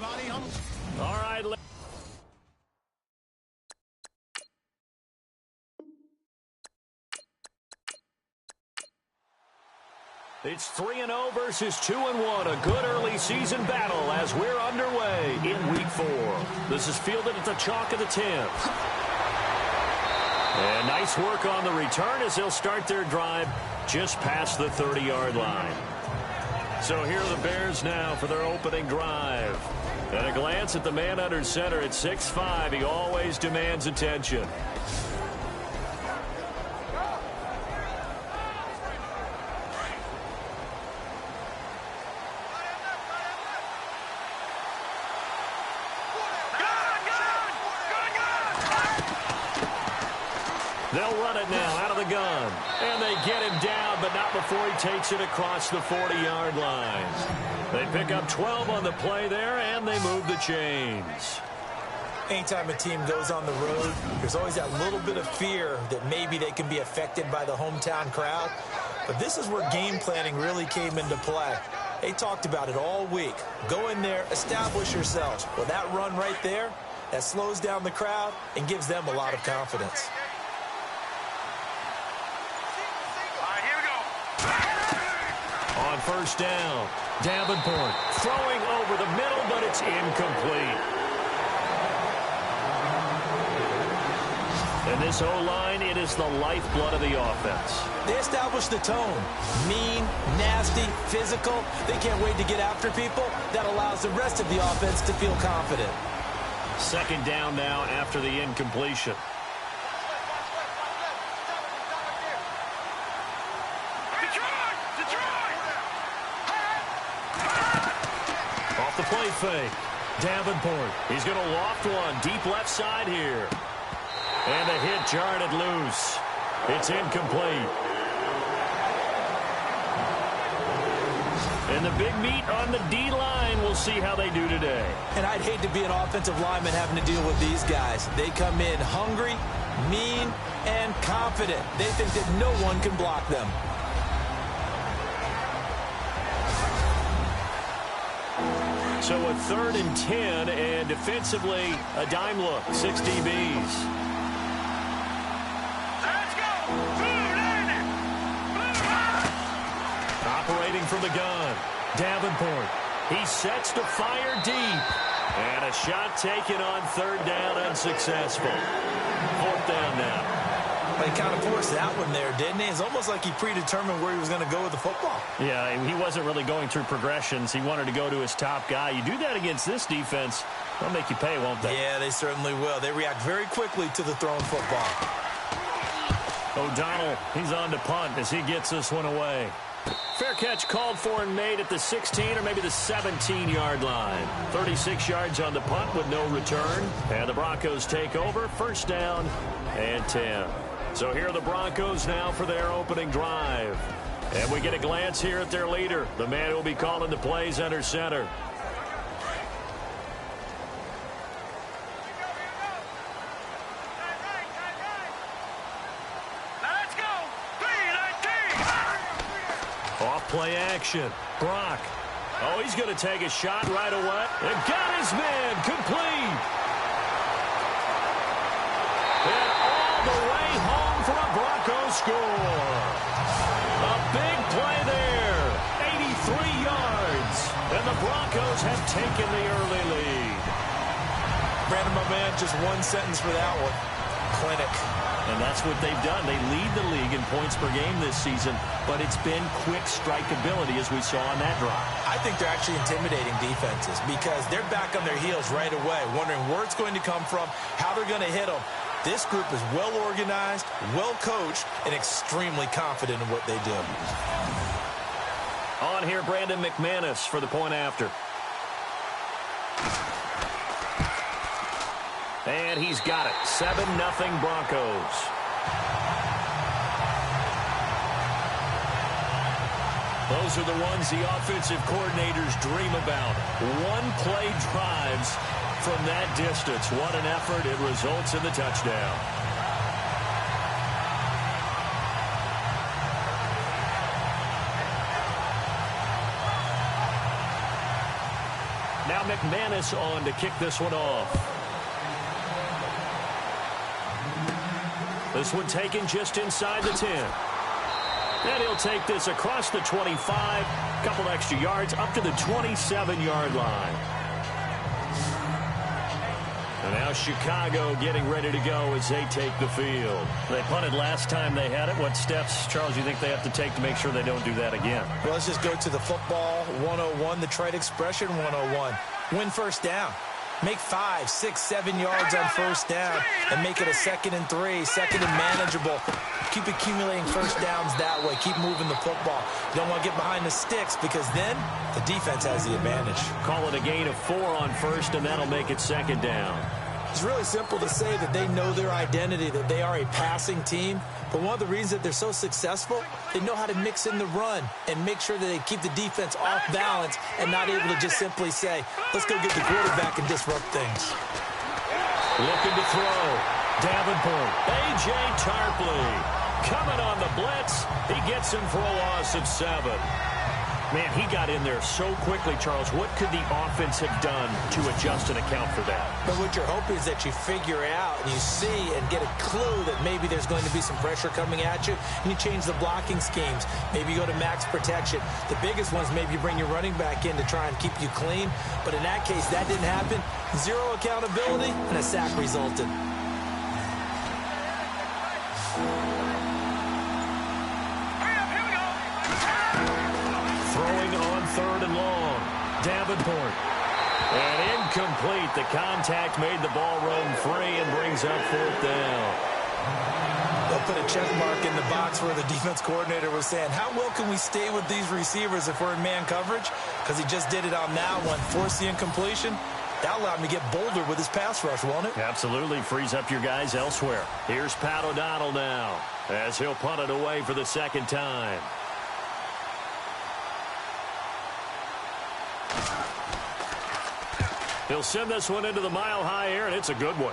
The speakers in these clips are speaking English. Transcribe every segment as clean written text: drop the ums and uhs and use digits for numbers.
everybody. All right. It's 3-0 versus 2-1. A good early season battle as we're underway in Week 4. This is fielded at the chalk of the 10th. And nice work on the return as they'll start their drive just past the 30-yard line. So here are the Bears now for their opening drive. And a glance at the man under center at 6'5". He always demands attention. They'll run it now out of the gun. And they get him down, but not before he takes it across the 40-yard line. They pick up 12 on the play there, and they move the chains. Anytime a team goes on the road, there's always that little bit of fear that maybe they can be affected by the hometown crowd. But this is where game planning really came into play. They talked about it all week. Go in there, establish yourselves. Well, that run right there, that slows down the crowd and gives them a lot of confidence. On first down, Davenport throwing over the middle, but it's incomplete. And this O-line, it is the lifeblood of the offense. They establish the tone. Mean, nasty, physical. They can't wait to get after people. That allows the rest of the offense to feel confident. Second down now after the incompletion. Off the play fake. Davenport. He's going to loft one deep left side here. And a hit jarred it loose. It's incomplete. And the big meat on the D-line. We'll see how they do today. And I'd hate to be an offensive lineman having to deal with these guys. They come in hungry, mean, and confident. They think that no one can block them. So a 3rd and 10, and defensively, a dime look, 6 DBs. Let's go! Operating from the gun, Davenport. He sets to fire deep. And a shot taken on 3rd down, unsuccessful. 4th down now. But he kind of forced that one there, didn't he? It's almost like he predetermined where he was going to go with the football. Yeah, he wasn't really going through progressions. He wanted to go to his top guy. You do that against this defense, they'll make you pay, won't they? Yeah, they certainly will. They react very quickly to the thrown football. O'Donnell, he's on to punt as he gets this one away. Fair catch called for and made at the 16 or maybe the 17-yard line. 36 yards on the punt with no return. And the Broncos take over. First down and 10. So here are the Broncos now for their opening drive. And we get a glance here at their leader, the man who will be calling the plays under center. Let's go! Off play action. Brock. Oh, he's going to take a shot right away. And got his man complete. And all the way home for a Broncos score. A big play there. 83 yards. And the Broncos have taken the early lead. Brandon, my man, just one sentence for that one. Clinic. And that's what they've done. They lead the league in points per game this season, but it's been quick strike ability as we saw on that drive. I think they're actually intimidating defenses because they're back on their heels right away, wondering where it's going to come from, how they're going to hit them. This group is well organized, well coached, and extremely confident in what they do. On here, Brandon McManus for the point after. And he's got it. 7-0 Broncos. Those are the ones the offensive coordinators dream about. One-play drives from that distance. What an effort. It results in the touchdown. Now Now McManus on to kick this one off. This one taken just inside the 10. And he'll take this across the 25, couple extra yards up to the 27-yard line. And now Chicago getting ready to go as they take the field. They punted last time they had it. What steps, Charles, you think they have to take to make sure they don't do that again? Well, let's just go to the football 101, the trade expression 101. Win first down. Make 5, 6, 7 yards on first down and make it a 2nd and 3, 2nd and manageable. Keep accumulating first downs that way. Keep moving the football. You don't want to get behind the sticks because then the defense has the advantage. Call it a gain of 4 on first, and that'll make it 2nd down. It's really simple to say that they know their identity, that they are a passing team. But one of the reasons that they're so successful, they know how to mix in the run and make sure that they keep the defense off balance and not able to just simply say, let's go get the quarterback and disrupt things. Looking to throw. Davenport. A.J. Tarpley coming on the blitz. He gets him for a loss of 7. Man, he got in there so quickly, Charles. What could the offense have done to adjust and account for that? But what you're hoping is that you figure out and you see and get a clue that maybe there's going to be some pressure coming at you, and you change the blocking schemes. Maybe you go to max protection. The biggest ones, maybe you bring your running back in to try and keep you clean. But in that case, that didn't happen. 0 accountability, and a sack resulted. Throwing on 3rd and long. Davenport. And incomplete. The contact made the ball roam free and brings up 4th down. They'll put a check mark in the box where the defense coordinator was saying, how well can we stay with these receivers if we're in man coverage? Because he just did it on that one. Force the incompletion. That allowed him to get bolder with his pass rush, won't it? Absolutely. Frees up your guys elsewhere. Here's Pat O'Donnell now as he'll punt it away for the 2nd time. He'll send this one into the mile-high air, and it's a good one.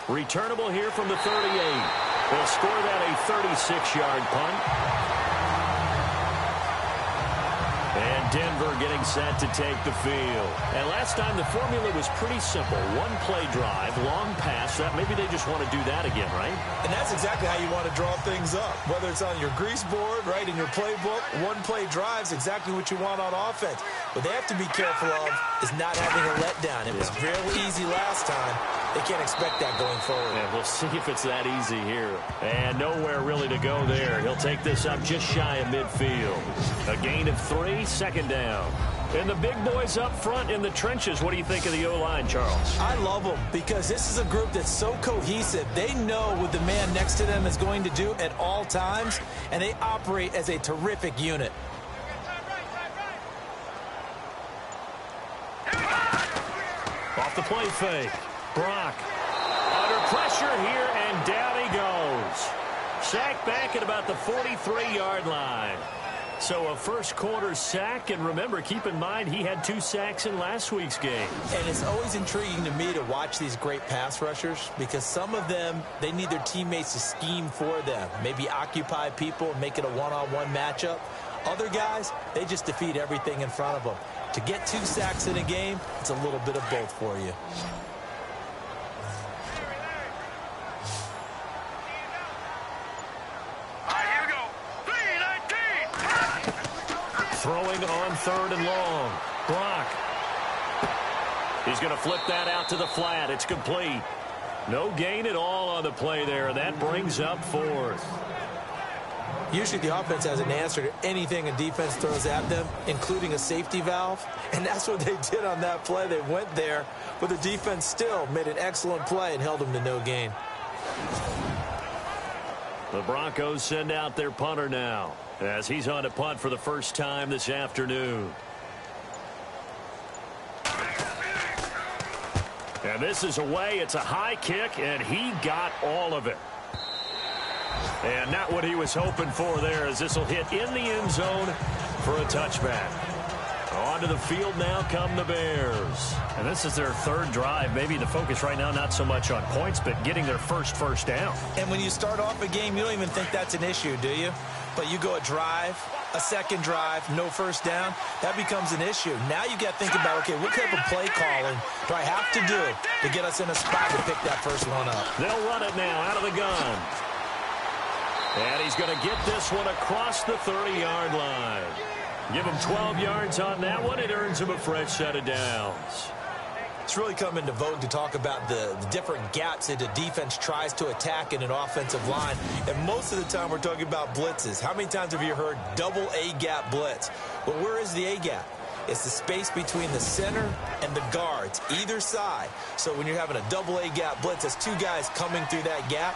Returnable here from the 38. They'll score that a 36-yard punt. And Denver getting set to take the field. And last time the formula was pretty simple. 1-play drive, long pass. That maybe they just want to do that again, right? And that's exactly how you want to draw things up. Whether it's on your grease board, right, in your playbook, 1-play drive is exactly what you want on offense. What they have to be careful of is not having a letdown. It was real easy last time. They can't expect that going forward. Yeah, we'll see if it's that easy here. And nowhere really to go there. He'll take this up just shy of midfield. A gain of 3, 2nd down. And the big boys up front in the trenches. What do you think of the O-line, Charles? I love them because this is a group that's so cohesive. They know what the man next to them is going to do at all times, and they operate as a terrific unit. Off the play fake. Brock under pressure here, and down he goes. Sacked back at about the 43-yard line. So a first-quarter sack, and remember, keep in mind, he had 2 sacks in last week's game. And it's always intriguing to me to watch these great pass rushers because some of them, they need their teammates to scheme for them. Maybe occupy people and make it a one-on-one matchup. Other guys, they just defeat everything in front of them. To get 2 sacks in a game, it's a little bit of both for you. Throwing on 3rd and long. Brock. He's going to flip that out to the flat. It's complete. No gain at all on the play there. That brings up 4th. Usually the offense has an answer to anything a defense throws at them, including a safety valve. And that's what they did on that play. They went there, but the defense still made an excellent play and held them to no gain. The Broncos send out their punter now as he's on a punt for the first time this afternoon. And this is away. It's a high kick, and he got all of it. And not what he was hoping for there, as this will hit in the end zone for a touchback. Onto the field now come the Bears. And this is their 3rd drive. Maybe the focus right now not so much on points, but getting their first down. And when you start off a game, you don't even think that's an issue, do you? But you go a drive, a second drive, no first down, that becomes an issue. Now you got to think about, okay, what type of play calling do I have to do to get us in a spot to pick that first one up? They'll run it now out of the gun. And he's going to get this one across the 30-yard line. Give him 12 yards on that one. It earns him a fresh set of downs. It's really come into vogue to talk about the different gaps that the defense tries to attack in an offensive line. And most of the time we're talking about blitzes. How many times have you heard double A-gap blitz? Well, where is the A-gap? It's the space between the center and the guards, either side. So when you're having a double A-gap blitz, that's two guys coming through that gap.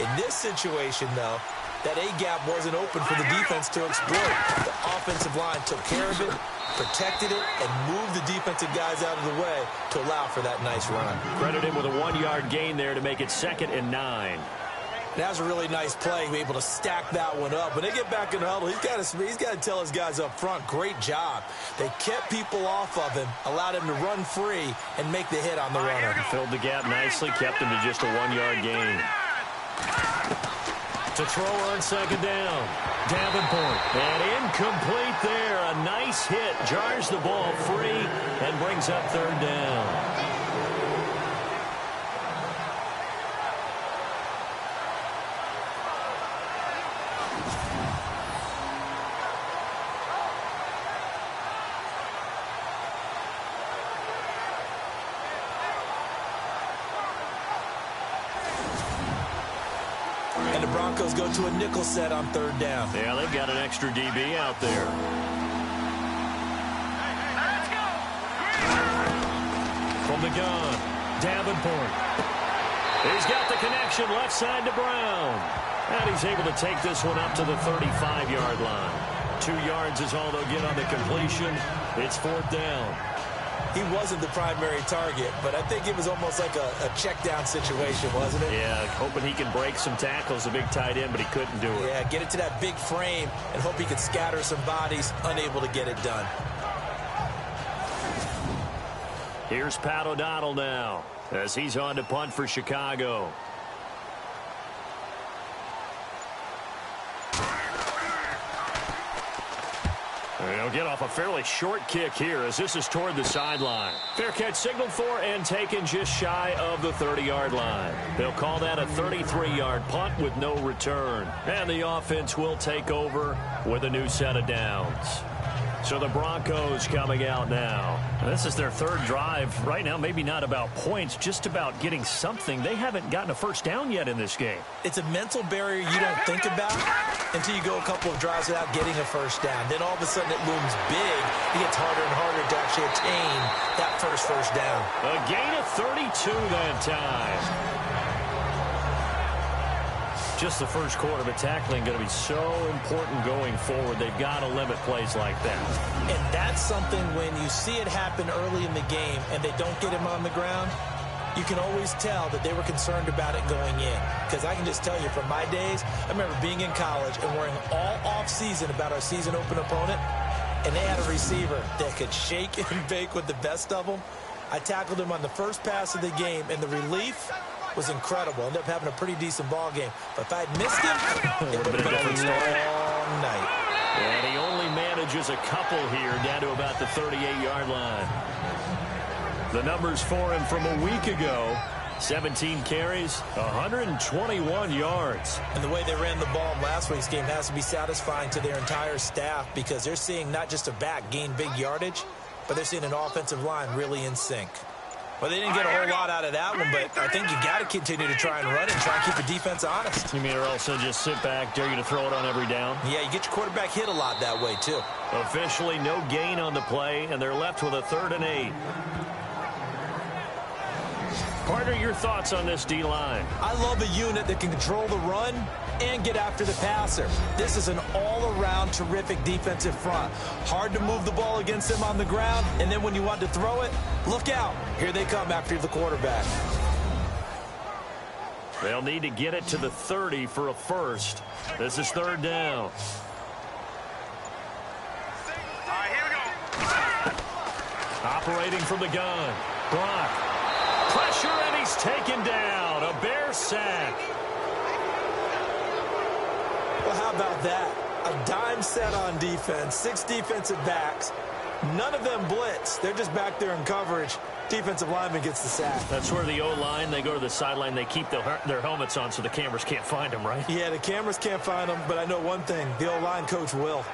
In this situation, though, that A-gap wasn't open for the defense to exploit. The offensive line took care of it, protected it, and moved the defensive guys out of the way to allow for that nice run. Credit him with a 1-yard gain there to make it 2nd and 9. That was a really nice play, be able to stack that one up. When they get back in the huddle, he's got to tell his guys up front, great job. They kept people off of him, allowed him to run free, and make the hit on the runner. He filled the gap nicely, kept him to just a 1-yard gain. To throw on 2nd down. Davenport. And incomplete there. A nice hit. Jars the ball free and brings up 3rd down. And the Broncos go to a nickel set on 3rd down. Yeah, they've got an extra DB out there. From the gun, Davenport. He's got the connection left side to Brown. And he's able to take this one up to the 35-yard line. 2 yards is all they'll get on the completion. It's 4th down. He wasn't the primary target, but I think it was almost like a check down situation, wasn't it? Yeah, hoping he can break some tackles, a big tight end, but he couldn't do it. Yeah, get it to that big frame and hope he could scatter some bodies, unable to get it done. Here's Pat O'Donnell now as he's on to punt for Chicago. They'll get off a fairly short kick here as this is toward the sideline. Fair catch signaled for and taken just shy of the 30-yard line. They'll call that a 33-yard punt with no return. And the offense will take over with a new set of downs. So the Broncos coming out now. This is their 3rd drive. Right now, maybe not about points, just about getting something. They haven't gotten a first down yet in this game. It's a mental barrier you don't think about until you go a couple of drives without getting a first down. Then all of a sudden it looms big. It gets harder and harder to actually attain that first down. A gain of 32 that time. Just the first quarter, but tackling going to be so important going forward. They've got to limit plays like that. And that's something when you see it happen early in the game and they don't get him on the ground, you can always tell that they were concerned about it going in. Because I can just tell you from my days, I remember being in college and worrying all off-season about our season open opponent, and they had a receiver that could shake and bake with the best of them. I tackled him on the first pass of the game, and the relief was incredible. Ended up having a pretty decent ball game. But if I had missed him, it would have been a different long night. And he only manages a couple here down to about the 38-yard line. The numbers for him from a week ago: 17 carries, 121 yards. And the way they ran the ball in last week's game has to be satisfying to their entire staff, because they're seeing not just a back gain big yardage, but they're seeing an offensive line really in sync. Well, they didn't get a whole lot out of that one, but I think you got to continue to try and run and try and keep the defense honest. You mean or also just sit back, dare you to throw it on every down? Yeah, you get your quarterback hit a lot that way, too. Officially no gain on the play, and they're left with a 3rd and 8. Partner, your thoughts on this D-line? I love a unit that can control the run and get after the passer. This is an all-around terrific defensive front. Hard to move the ball against them on the ground, and then when you want to throw it, look out. Here they come after the quarterback. They'll need to get it to the 30 for a first. This is 3rd down. All right, here we go. Operating from the gun. Brock. Pressure, and he's taken down. A Bear sack. Well, how about that? A dime set on defense, 6 defensive backs. None of them blitz. They're just back there in coverage. Defensive lineman gets the sack. That's where the O-line, they go to the sideline, they keep their helmets on so the cameras can't find them, right? Yeah, the cameras can't find them, but I know one thing. The O-line coach will.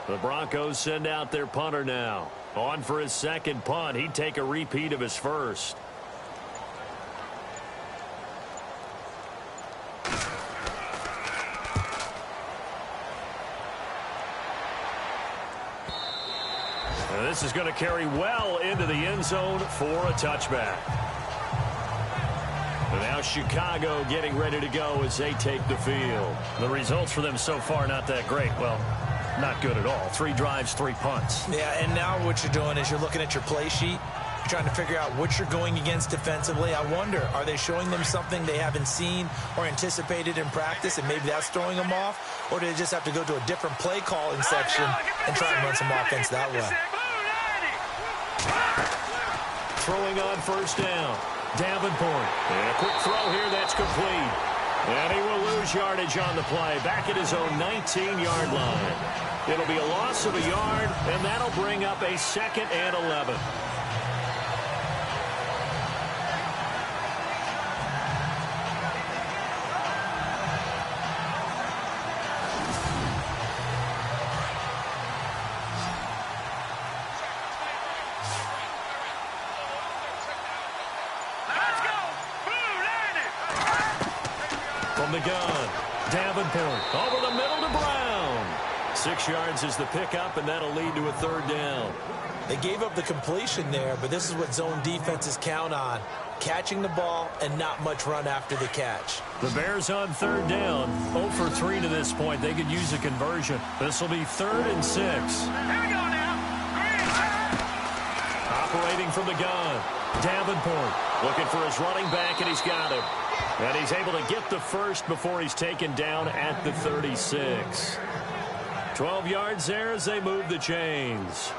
The Broncos send out their punter now. On for his second punt. He'd take a repeat of his first. And this is going to carry well into the end zone for a touchback. And now Chicago getting ready to go as they take the field. The results for them so far not that great. Well, not good at all. 3 drives, 3 punts. Yeah, and now what you're doing is you're looking at your play sheet. You're trying to figure out what you're going against defensively. I wonder, are they showing them something they haven't seen or anticipated in practice, and maybe that's throwing them off? Or do they just have to go to a different play calling section and try and run some offense that way? Throwing on first down. Davenport. And a quick throw here that's complete. And he will lose yardage on the play. Back at his own 19-yard line. It'll be a loss of a yard, and that'll bring up a 2nd and 11. From the gun, Davenport over the middle to Brown. 6 yards is the pickup, and that'll lead to a 3rd down. They gave up the completion there, but this is what zone defenses count on. Catching the ball and not much run after the catch. The Bears on 3rd down. 0 for 3 to this point. They could use a conversion. This will be 3rd and 6. Here we go now. Operating from the gun. Davenport looking for his running back, and he's got him. And he's able to get the first before he's taken down at the 36. 12 yards there as they move the chains.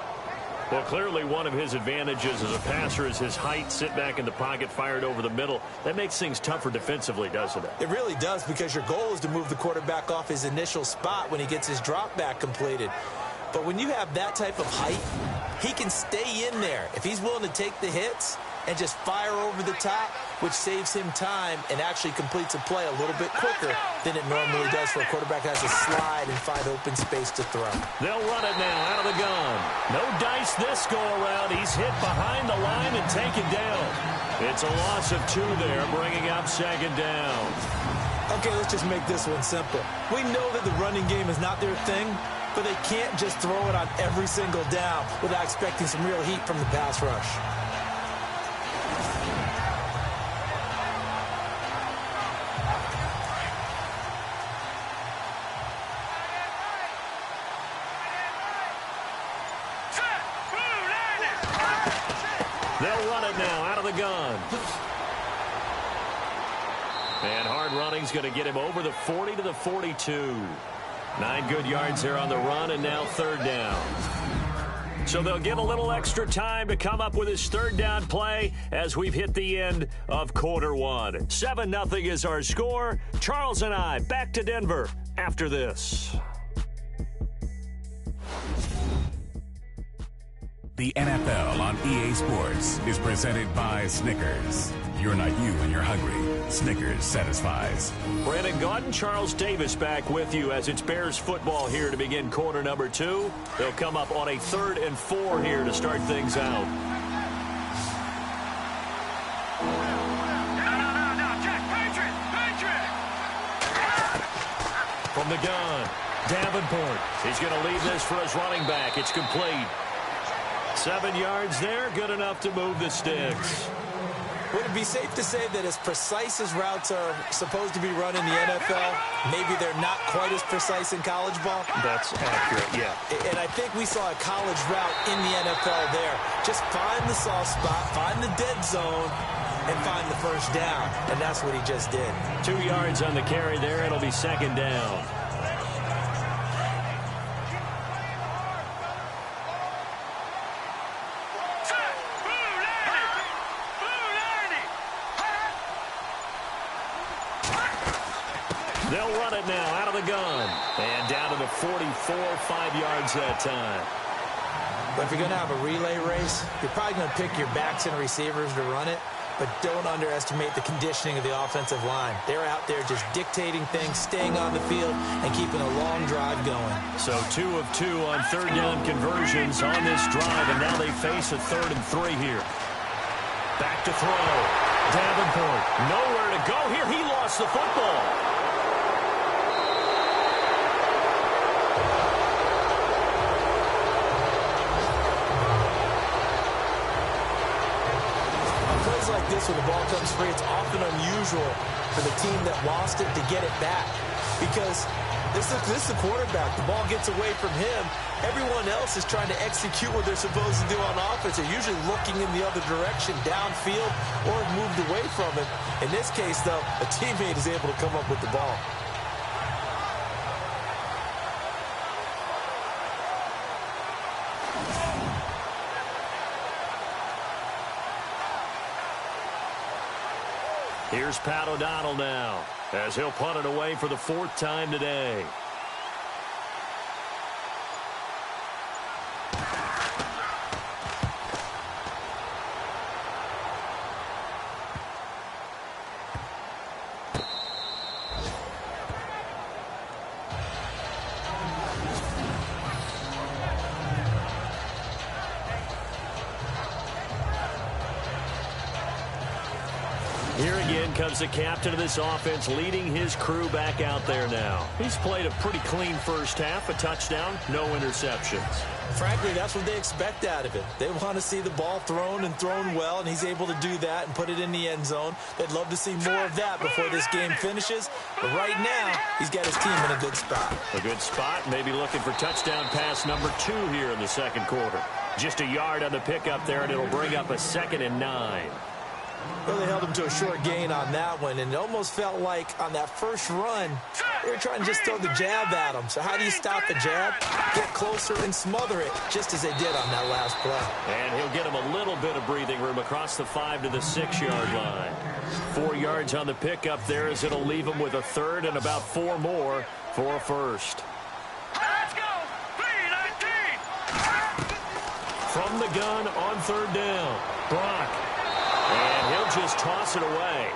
Well, clearly one of his advantages as a passer is his height. Sit back in the pocket, fired over the middle. That makes things tougher defensively, doesn't it? It really does, because your goal is to move the quarterback off his initial spot when he gets his drop back completed. But when you have that type of height, he can stay in there. If he's willing to take the hits and just fire over the top, which saves him time and actually completes a play a little bit quicker than it normally does for a quarterback that has to slide and find open space to throw. They'll run it now out of the gun. No dice this go-around. He's hit behind the line and taken down. It's a loss of 2 there, bringing up 2nd down. Okay, let's just make this one simple. We know that the running game is not their thing, but they can't just throw it on every single down without expecting some real heat from the pass rush. They'll run it now out of the gun. And hard running's going to get him over the 40 to the 42. 9 good yards there on the run, and now 3rd down. So they'll get a little extra time to come up with his 3rd down play as we've hit the end of quarter 1. 7-0 is our score. Charles and I back to Denver after this. The NFL on EA Sports is presented by Snickers. You're not you when you're hungry. Snickers satisfies. Brandon Gaudin, Charles Davis back with you as it's Bears football here to begin quarter number 2. They'll come up on a 3rd and 4 here to start things out. No, Jack, Patriot! From the gun, Davenport. He's going to leave this for his running back. It's complete. 7 yards there, good enough to move the sticks. Would it be safe to say that as precise as routes are supposed to be run in the NFL, maybe they're not quite as precise in college ball? That's accurate, yeah. And I think we saw a college route in the NFL there. Just find the soft spot, find the dead zone, and find the first down. And that's what he just did. 2 yards on the carry there. It'll be 2nd down. They'll run it now out of the gun. And down to the 44, 5 yards that time. But if you're going to have a relay race, you're probably going to pick your backs and receivers to run it. But don't underestimate the conditioning of the offensive line. They're out there just dictating things, staying on the field, and keeping a long drive going. So 2 of 2 on third down conversions on this drive, and now they face a 3rd and 3 here. Back to throw. Davenport, nowhere to go here. He lost the football. Like this, when the ball comes free, it's often unusual for the team that lost it to get it back, because this is the quarterback. The ball gets away from him. Everyone else is trying to execute what they're supposed to do on offense. They're usually looking in the other direction, downfield, or have moved away from it. In this case, though, a teammate is able to come up with the ball. Here's Pat O'Donnell now, as he'll punt it away for the 4th time today. Here again comes the captain of this offense, leading his crew back out there now. He's played a pretty clean first half, a touchdown, no interceptions. Frankly, that's what they expect out of it. They want to see the ball thrown and thrown well, and he's able to do that and put it in the end zone. They'd love to see more of that before this game finishes. But right now, he's got his team in a good spot. A good spot, maybe looking for touchdown pass number 2 here in the second quarter. Just a yard on the pickup there, and it'll bring up a 2nd and 9. Well, they held him to a short gain on that one, and it almost felt like on that first run, they were trying to just throw the jab at him. So how do you stop the jab? Get closer and smother it, just as they did on that last play. And he'll get him a little bit of breathing room across the 5 to the 6-yard line. 4 yards on the pickup there, as it'll leave him with a 3rd and about 4 more for a 1st. Let's go! 3-19! From the gun on 3rd down, Brock. And he'll just toss it away.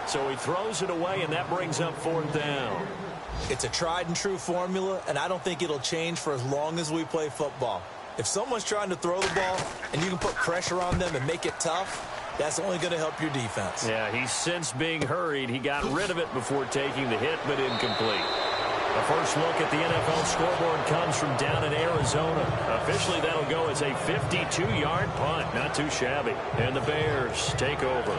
So he throws it away, and that brings up 4th down. It's a tried-and-true formula, and I don't think it'll change for as long as we play football. If someone's trying to throw the ball and you can put pressure on them and make it tough, that's only going to help your defense. Yeah, he's since being hurried. He got rid of it before taking the hit, but incomplete. A first look at the NFL scoreboard comes from down in Arizona. Officially, that'll go as a 52-yard punt. Not too shabby. And the Bears take over.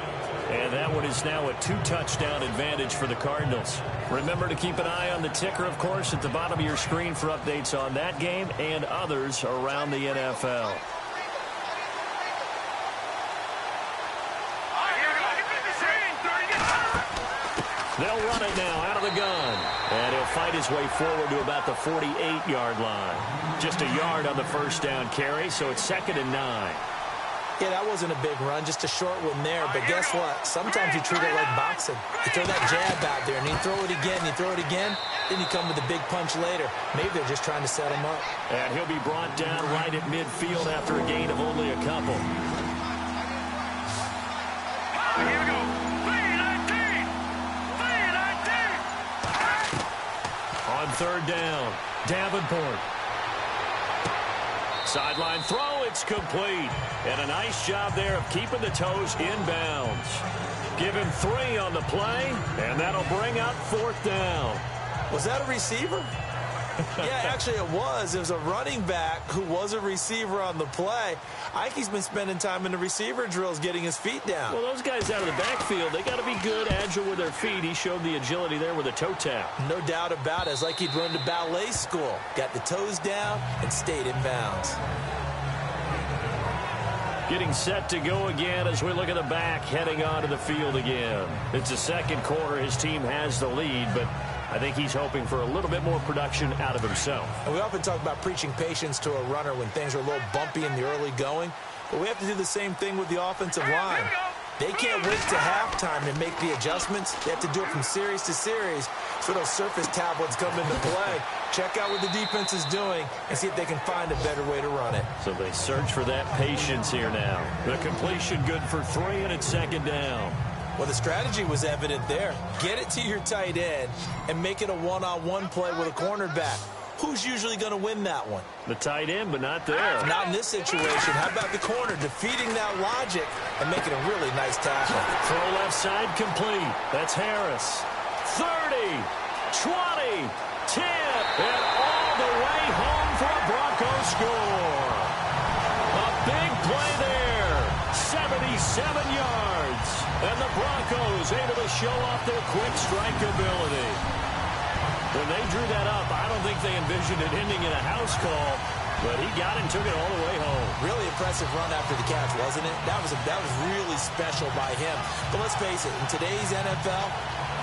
And that one is now a 2-touchdown advantage for the Cardinals. Remember to keep an eye on the ticker, of course, at the bottom of your screen for updates on that game and others around the NFL. They'll run it now out of the gun. And he'll fight his way forward to about the 48-yard line. Just a yard on the first down carry, so it's 2nd and 9. Yeah, that wasn't a big run, just a short one there. But guess what? Sometimes you treat it like boxing. You throw that jab out there, and you throw it again, you throw it again, then you come with a big punch later. Maybe they're just trying to set him up. And he'll be brought down right at midfield after a gain of only a couple. Here we go. 3-19! On 3rd down, Davenport. Sideline throw, it's complete. And a nice job there of keeping the toes in bounds. Give him 3 on the play, and that'll bring up 4th down. Was that a receiver? Yeah, actually it was. It was a running back who was a receiver on the play. I think he's been spending time in the receiver drills getting his feet down. Well, those guys out of the backfield, they got to be good, agile with their feet. He showed the agility there with a toe tap. No doubt about it. It's like he'd run to ballet school. Got the toes down and stayed in bounds. Getting set to go again as we look at the back heading onto the field again. It's the second quarter. His team has the lead, but I think he's hoping for a little bit more production out of himself. And we often talk about preaching patience to a runner when things are a little bumpy in the early going, but we have to do the same thing with the offensive line. They can't wait to halftime to make the adjustments. They have to do it from series to series. So those surface tablets come into play. Check out what the defense is doing and see if they can find a better way to run it. So they search for that patience here now. The completion good for 3, and it's second down. Well, the strategy was evident there. Get it to your tight end and make it a one-on-one play with a cornerback. Who's usually going to win that one? The tight end, but not there. Not in this situation. How about the corner defeating that logic and making a really nice tackle? Throw left side complete. That's Harris. 30, 20, 10, and all the way home for a Broncos score. A big play there. 77 yards. And the Broncos able to show off their quick strike ability. When they drew that up, I don't think they envisioned it ending in a house call, but he got it and took it all the way home. Really impressive run after the catch, wasn't it? That was really special by him. But let's face it, in today's NFL,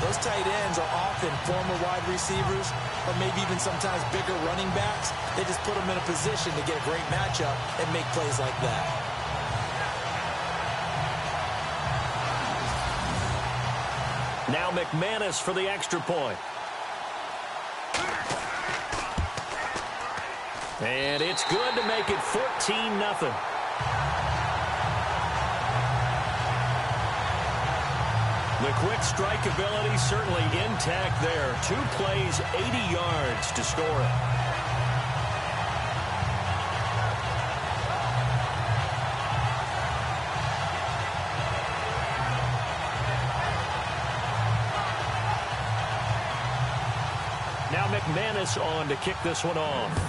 those tight ends are often former wide receivers or maybe even sometimes bigger running backs. They just put them in a position to get a great matchup and make plays like that. Now McManus for the extra point. And it's good to make it 14-0. The quick strike ability certainly intact there. 2 plays, 80 yards to score it. Now McManus on to kick this one off.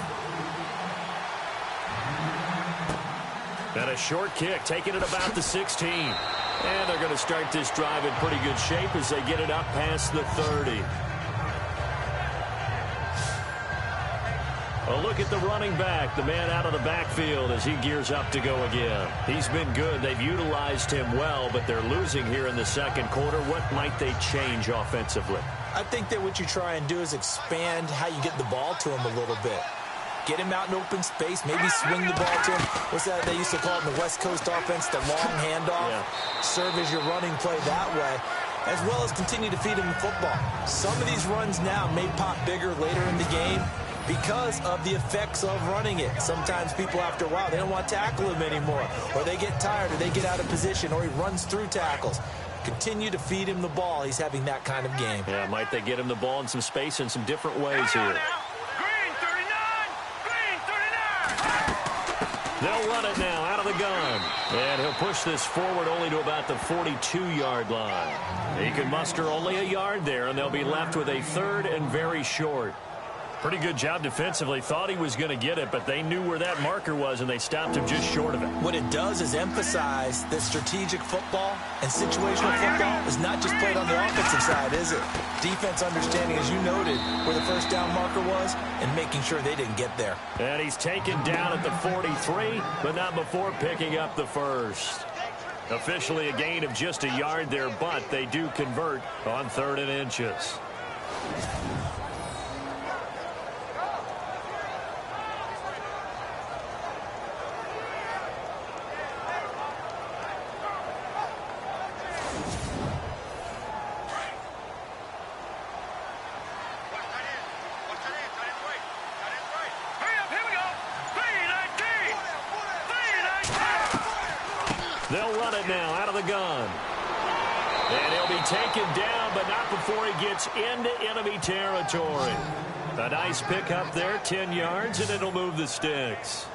And a short kick, taking it about the 16. And they're going to start this drive in pretty good shape as they get it up past the 30. A look at the running back, the man out of the backfield as he gears up to go again. He's been good. They've utilized him well, but they're losing here in the second quarter. What might they change offensively? I think that what you try and do is expand how you get the ball to him a little bit. Get him out in open space, maybe swing the ball to him. What's that they used to call it in the West Coast offense, the long handoff? Yeah. Serve as your running play that way, as well as continue to feed him the football. Some of these runs now may pop bigger later in the game because of the effects of running it. Sometimes people, after a while, they don't want to tackle him anymore, or they get tired, or they get out of position, or he runs through tackles. Continue to feed him the ball. He's having that kind of game. Yeah, might they get him the ball in some space in some different ways here. They'll run it now out of the gun. And he'll push this forward only to about the 42-yard line. He can muster only a yard there, and they'll be left with a 3rd and very short. Pretty good job defensively. Thought he was going to get it, but they knew where that marker was, and they stopped him just short of it. What it does is emphasize that strategic football and situational football is not just played on the offensive side, is it? Defense understanding, as you noted, where the first down marker was and making sure they didn't get there. And he's taken down at the 43, but not before picking up the first. Officially a gain of just a yard there, but they do convert on 3rd and inches. They'll run it now out of the gun. And he'll be taken down, but not before he gets into enemy territory. A nice pickup there, 10 yards, and it'll move the sticks.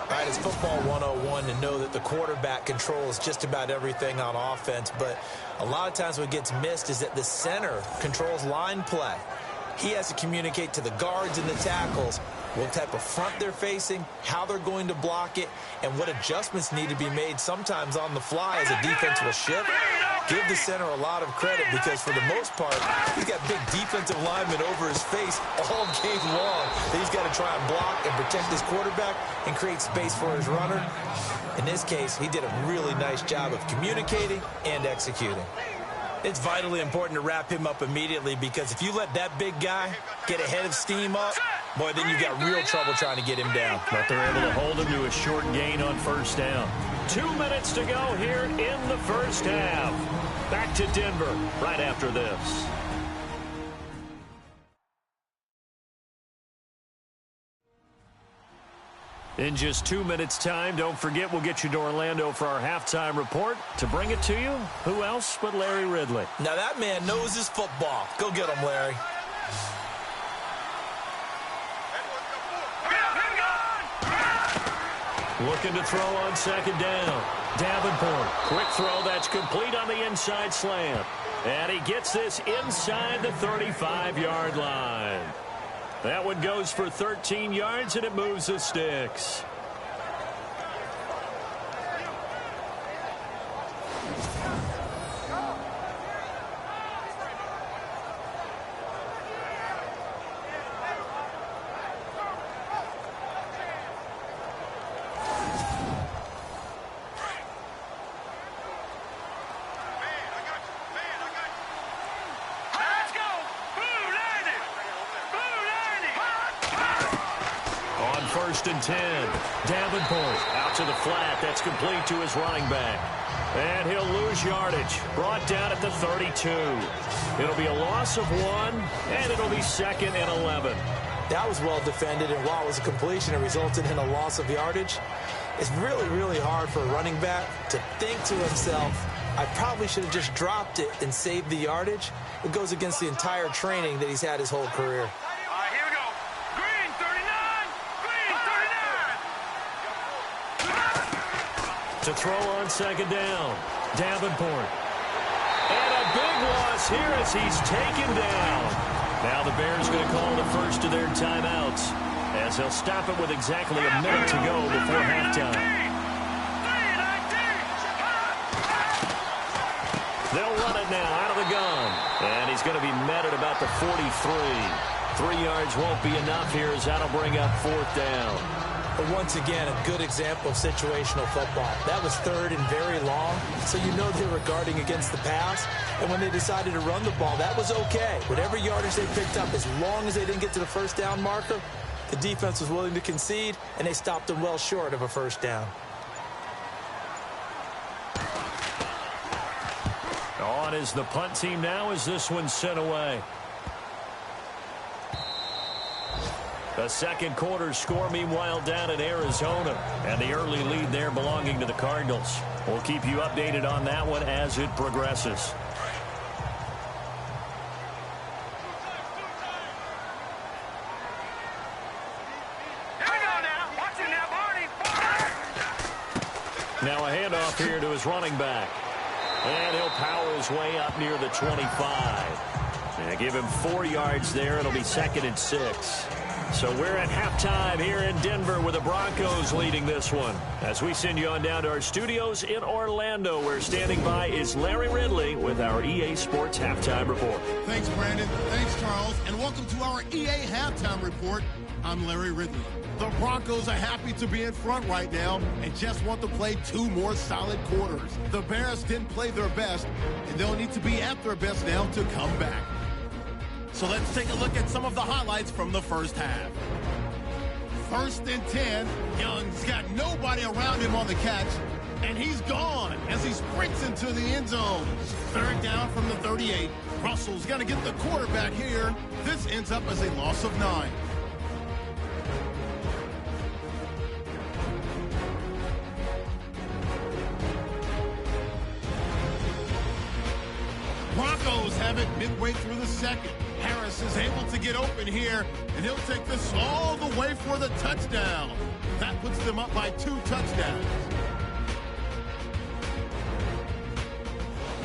All right, it's football 101 to know that the quarterback controls just about everything on offense, but a lot of times what gets missed is that the center controls line play. He has to communicate to the guards and the tackles what type of front they're facing, how they're going to block it, and what adjustments need to be made sometimes on the fly as a defense will shift. Give the center a lot of credit because for the most part, he's got big defensive linemen over his face all game long that he's got to try and block and protect his quarterback and create space for his runner. In this case, he did a really nice job of communicating and executing. It's vitally important to wrap him up immediately because if you let that big guy get a head of steam up, boy, then you've got real trouble trying to get him down. But they're able to hold him to a short gain on first down. 2 minutes to go here in the first half. Back to Denver right after this. In just 2 minutes' time, don't forget we'll get you to Orlando for our halftime report. To bring it to you, who else but Larry Ridley? Now that man knows his football. Go get him, Larry. Looking to throw on second down. Davenport, quick throw that's complete on the inside slant. And he gets this inside the 35-yard line. That one goes for 13 yards, and it moves the sticks. First and 10. Davenport out to the flat. That's complete to his running back. And he'll lose yardage. Brought down at the 32. It'll be a loss of 1, and it'll be 2nd and 11. That was well defended, and while it was a completion, it resulted in a loss of yardage. It's really, really hard for a running back to think to himself, I probably should have just dropped it and saved the yardage. It goes against the entire training that he's had his whole career. To throw on second down. Davenport. And a big loss here as he's taken down. Now the Bears going to call the first of their timeouts as they'll stop it with exactly a minute to go before halftime. They'll run it now out of the gun. And he's going to be met at about the 43. 3 yards won't be enough here as that'll bring up 4th down. But once again, a good example of situational football. That was 3rd and very long, so you know they were guarding against the pass. And when they decided to run the ball, that was okay. Whatever yardage they picked up, as long as they didn't get to the first down marker, the defense was willing to concede, and they stopped them well short of a first down. On is the punt team now as this one's sent away. The second quarter score, meanwhile, down in Arizona. And the early lead there belonging to the Cardinals. We'll keep you updated on that one as it progresses. Now a handoff here to his running back. And he'll power his way up near the 25. And give him 4 yards there. It'll be 2nd and 6. So we're at halftime here in Denver with the Broncos leading this one. As we send you on down to our studios in Orlando, where standing by is Larry Ridley with our EA Sports Halftime Report. Thanks, Brandon. Thanks, Charles. And welcome to our EA Halftime Report. I'm Larry Ridley. The Broncos are happy to be in front right now and just want to play 2 more solid quarters. The Bears didn't play their best, and they'll need to be at their best now to come back. So let's take a look at some of the highlights from the first half. 1st and 10. Young's got nobody around him on the catch, and he's gone as he sprints into the end zone. 3rd down from the 38. Russell's going to get the quarterback here. This ends up as a loss of 9. Broncos have it midway through the second. Harris is able to get open here, and he'll take this all the way for the touchdown. That puts them up by 2 touchdowns.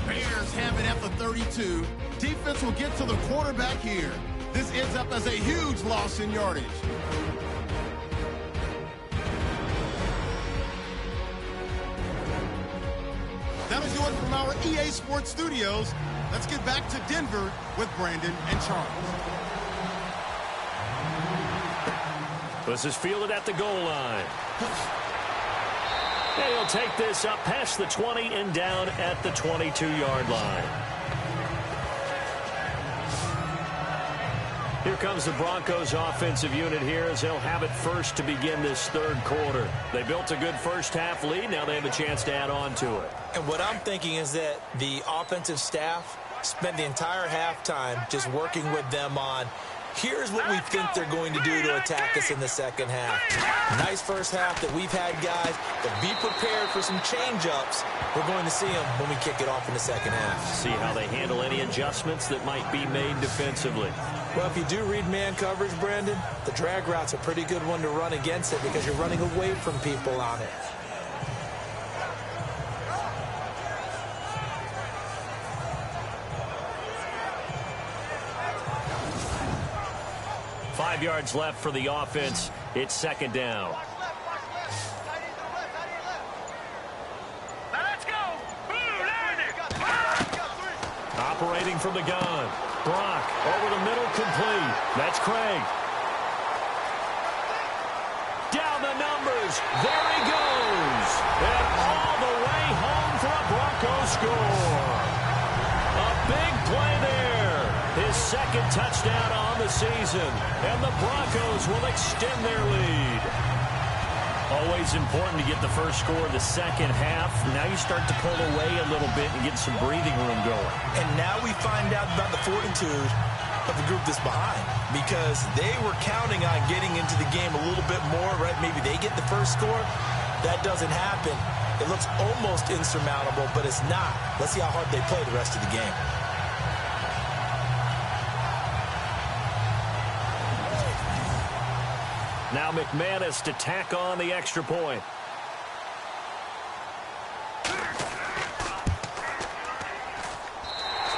Bears have it at the 32. Defense will get to the quarterback here. This ends up as a huge loss in yardage. That'll do it from our EA Sports Studios. Let's get back to Denver with Brandon and Charles. This is fielded at the goal line. And he'll take this up past the 20 and down at the 22-yard line. Here comes the Broncos offensive unit here as they'll have it first to begin this 3rd quarter. They built a good first half lead. Now they have a chance to add on to it. And what I'm thinking is that the offensive staff spent the entire halftime just working with them on Here's what we think they're going to do to attack us in the second half. Nice first half that we've had, guys, but be prepared for some change-ups. We're going to see them when we kick it off in the second half. See how they handle any adjustments that might be made defensively. Well, if you do read man coverage, Brandon, the drag route's a pretty good one to run against it because you're running away from people on it. Five yards left for the offense. It's second down. Let's go. Operating from the gun. Brock over the middle, complete. That's Craig. Down the numbers. There he goes. And all the way home for a Broncos score. A big play there. His second touchdown on the season. And the Broncos will extend their lead. Always important to get the first score of the second half. Now you start to pull away a little bit and get some breathing room going. And now we find out about the fortitude of the group that's behind, because they were counting on getting into the game a little bit more, right? Maybe they get the first score. That doesn't happen. It looks almost insurmountable, but it's not. Let's see how hard they play the rest of the game. Now McManus to tack on the extra point.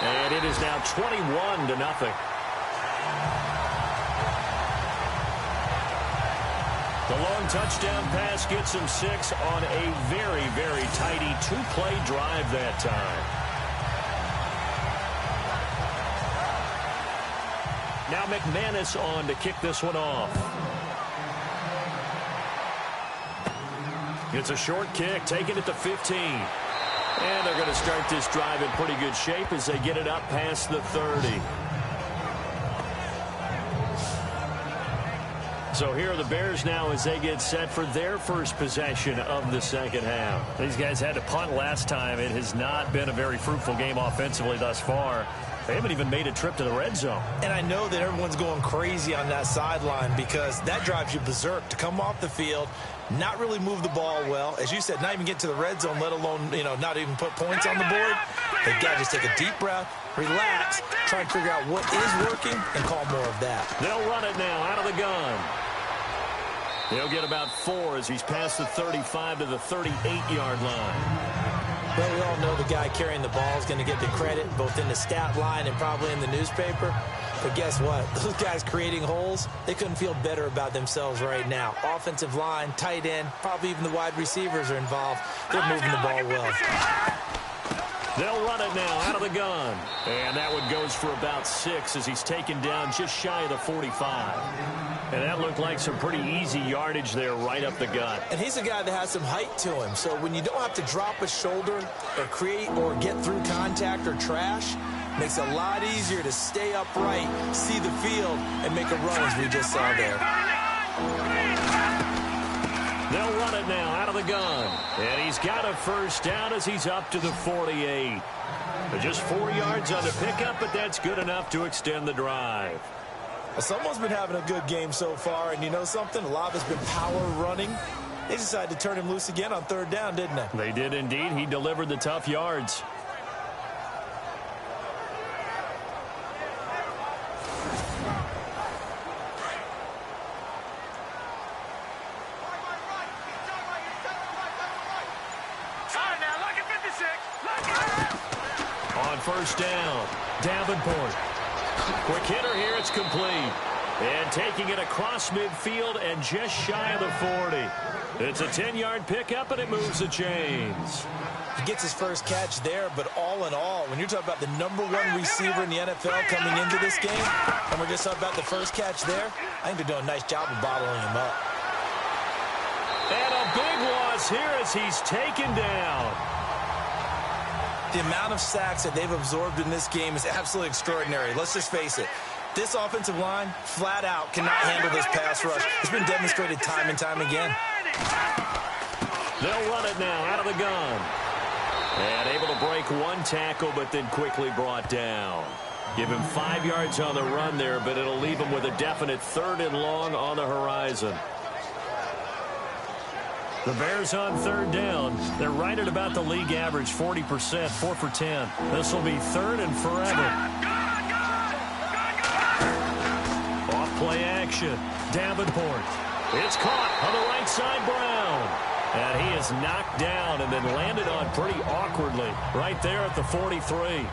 And it is now 21-0. The long touchdown pass gets him 6 on a very, very tidy two-play drive that time. Now McManus on to kick this one off. It's a short kick, taking it to 15. And they're going to start this drive in pretty good shape as they get it up past the 30. So here are the Bears now as they get set for their first possession of the second half. These guys had to punt last time. It has not been a very fruitful game offensively thus far. They haven't even made a trip to the red zone. And I know that everyone's going crazy on that sideline because that drives you berserk to come off the field, not really move the ball well. As you said, not even get to the red zone, let alone, not even put points on the board. They've got to just take a deep breath, relax, try and figure out what is working, and call more of that. They'll run it now out of the gun. He'll get about 4 as he's past the 35 to the 38-yard line. Well, we all know the guy carrying the ball is going to get the credit, both in the stat line and probably in the newspaper. But guess what? Those guys creating holes, they couldn't feel better about themselves right now. Offensive line, tight end, probably even the wide receivers are involved. They're moving the ball well. They'll run it now out of the gun. And that one goes for about 6 as he's taken down just shy of the 45. And that looked like some pretty easy yardage there right up the gut. And he's a guy that has some height to him. So when you don't have to drop a shoulder or create or get through contact or trash, makes it a lot easier to stay upright, see the field, and make a run as we just saw there. They'll run it now out of the gun. And he's got a first down as he's up to the 48. Just 4 yards on the pickup, but that's good enough to extend the drive. Well, someone's been having a good game so far, and you know something? A lot of it's been power running. They decided to turn him loose again on third down, didn't they? They did indeed. He delivered the tough yards. On first down, Davenport. Quick hitter here, it's complete. And taking it across midfield and just shy of the 40. It's a 10-yard pickup, and it moves the chains. He gets his first catch there, but all in all, when you're talking about the #1 receiver in the NFL coming into this game, and we're just talking about the first catch there, I think they're doing a nice job of bottling him up. And a big loss here as he's taken down. The amount of sacks that they've absorbed in this game is absolutely extraordinary. Let's just face it. This offensive line, flat out, cannot handle this pass rush. It's been demonstrated time and time again. They'll run it now out of the gun. And able to break one tackle, but then quickly brought down. Give him 5 yards on the run there, but it'll leave him with a definite 3rd and long on the horizon. The Bears on 3rd down. They're right at about the league average, 40%, 4 for 10. This will be 3rd and forever. Off play action. Davenport. It's caught on the right side, Brown. And he is knocked down and then landed on pretty awkwardly right there at the 43.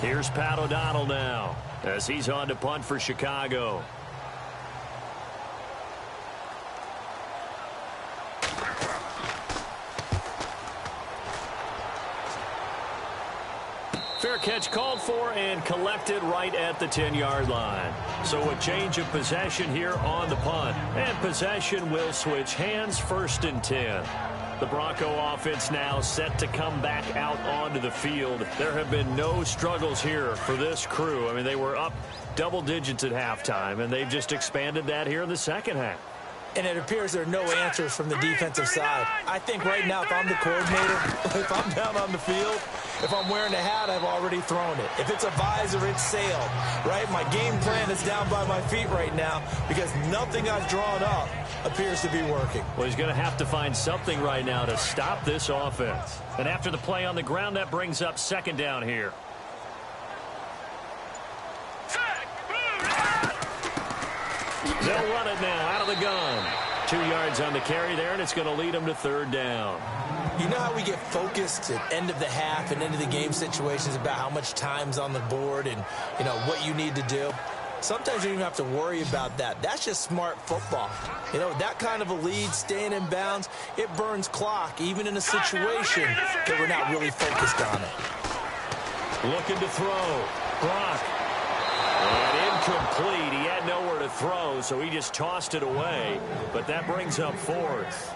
Here's Pat O'Donnell now as he's on to punt for Chicago. Fair catch called for and collected right at the 10-yard line. So a change of possession here on the punt. And possession will switch hands, 1st and 10. The Bronco offense now set to come back out onto the field. There have been no struggles here for this crew. I mean, they were up double digits at halftime, and they've just expanded that here in the second half. And it appears there are no answers from the defensive side. I think right now, if I'm the coordinator, if I'm down on the field, if I'm wearing a hat, I've already thrown it. If it's a visor, it's sailed, right? My game plan is down by my feet right now because nothing I've drawn up appears to be working. Well, he's going to have to find something right now to stop this offense. And after the play on the ground, that brings up 2nd down here. They'll run it now out of the gun. 2 yards on the carry there, and it's going to lead them to 3rd down. You know how we get focused at end of the half and end of the game situations about how much time's on the board and, you know, what you need to do? Sometimes you don't even have to worry about that. That's just smart football. You know, that kind of a lead, staying in bounds, it burns clock, even in a situation that we're not really focused on it. Looking to throw. Brock. And incomplete. He had nowhere to throw, so he just tossed it away. But that brings up 4th.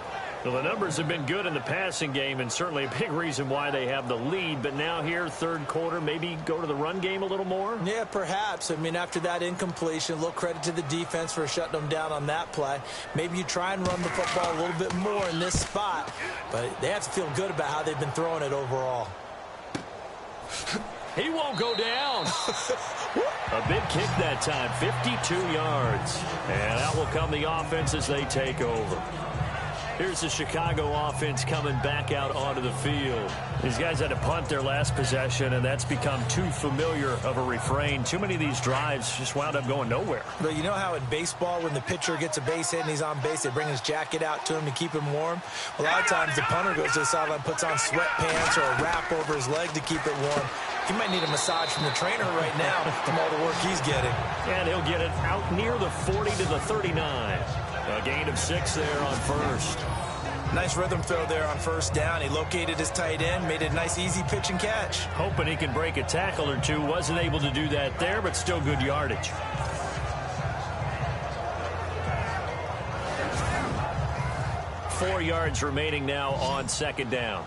Well, the numbers have been good in the passing game, and certainly a big reason why they have the lead. But now here, 3rd quarter, maybe go to the run game a little more? Yeah, perhaps. I mean, after that incompletion, a little credit to the defense for shutting them down on that play. Maybe you try and run the football a little bit more in this spot, but they have to feel good about how they've been throwing it overall. He won't go down. A big kick that time, 52 yards. And out will come the offense as they take over. Here's the Chicago offense coming back out onto the field. These guys had to punt their last possession, and that's become too familiar of a refrain. Too many of these drives just wound up going nowhere. But you know how in baseball, when the pitcher gets a base hit and he's on base, they bring his jacket out to him to keep him warm? Well, a lot of times the punter goes to the sideline, puts on sweatpants or a wrap over his leg to keep it warm. He might need a massage from the trainer right now from all the work he's getting. And he'll get it out near the 40 to the 39. A gain of 6 there on 1st. Nice rhythm throw there on 1st down. He located his tight end, made it a nice, easy pitch and catch. Hoping he can break a tackle or two. Wasn't able to do that there, but still good yardage. Four yards remaining now on 2nd down.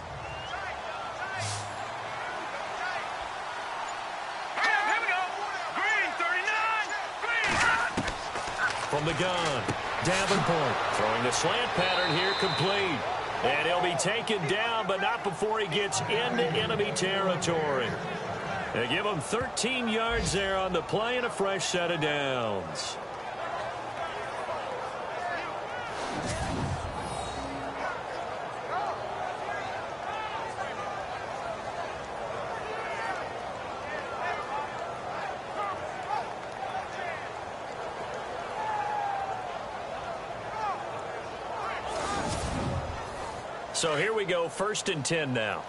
From the gun, Davenport throwing the slant pattern here, complete. And he'll be taken down, but not before he gets into enemy territory. They give him 13 yards there on the play and a fresh set of downs. So here we go, 1st and 10 now.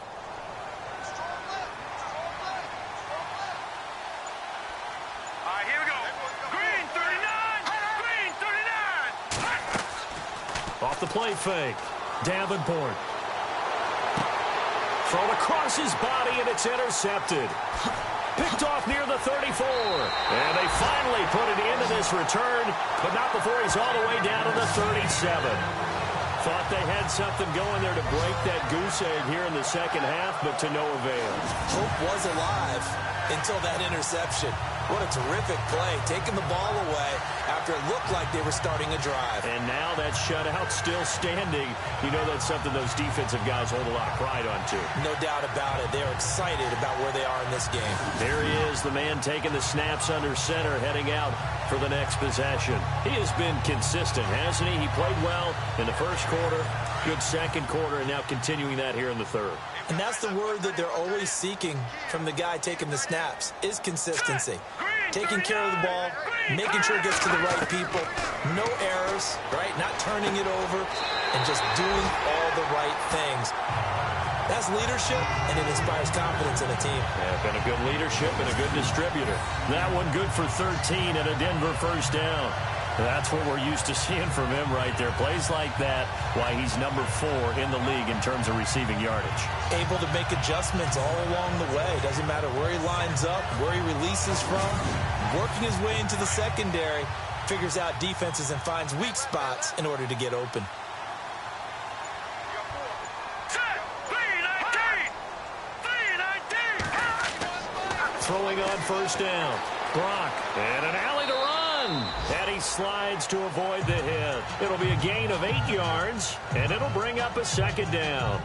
Here we go. Green 39. Green 39. Off the play fake. Davenport. Thrown across his body, and it's intercepted. Picked off near the 34. And they finally put it into this return, but not before he's all the way down to the 37. Thought they had something going there to break that goose egg here in the second half, but to no avail. Hope was alive until that interception. What a terrific play, taking the ball away after it looked like they were starting a drive. And now that shutout still standing. You know that's something those defensive guys hold a lot of pride on, too. No doubt about it. They're excited about where they are in this game. There he is, the man taking the snaps under center, heading out for the next possession. He has been consistent, hasn't he? He played well in the first quarter, good second quarter, and now continuing that here in the third. And that's the word that they're always seeking from the guy taking the snaps, is consistency. Taking care of the ball, making sure it gets to the right people, no errors, right? Not turning it over, and just doing all the right things. That's leadership, and it inspires confidence in a team. Yeah, been a good leadership and a good distributor. That one good for 13 and a Denver first down. That's what we're used to seeing from him right there. Plays like that, why he's number 4 in the league in terms of receiving yardage. Able to make adjustments all along the way. Doesn't matter where he lines up, where he releases from. Working his way into the secondary, figures out defenses and finds weak spots in order to get open. Throwing on first down. Brock, and an alley to run. And he slides to avoid the hit. It'll be a gain of 8 yards, and it'll bring up a second down.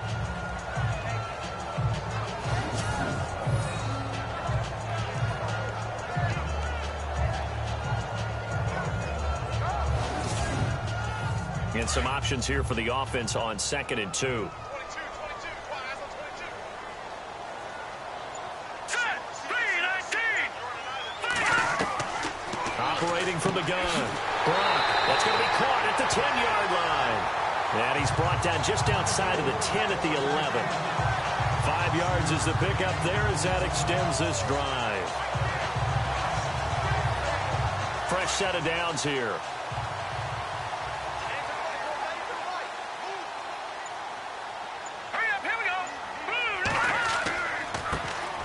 And some options here for the offense on 2nd and 2. Operating from the gun. Brock, that's going to be caught at the 10-yard line. And he's brought down just outside of the 10 at the 11. 5 yards is the pickup there as that extends this drive. Fresh set of downs here.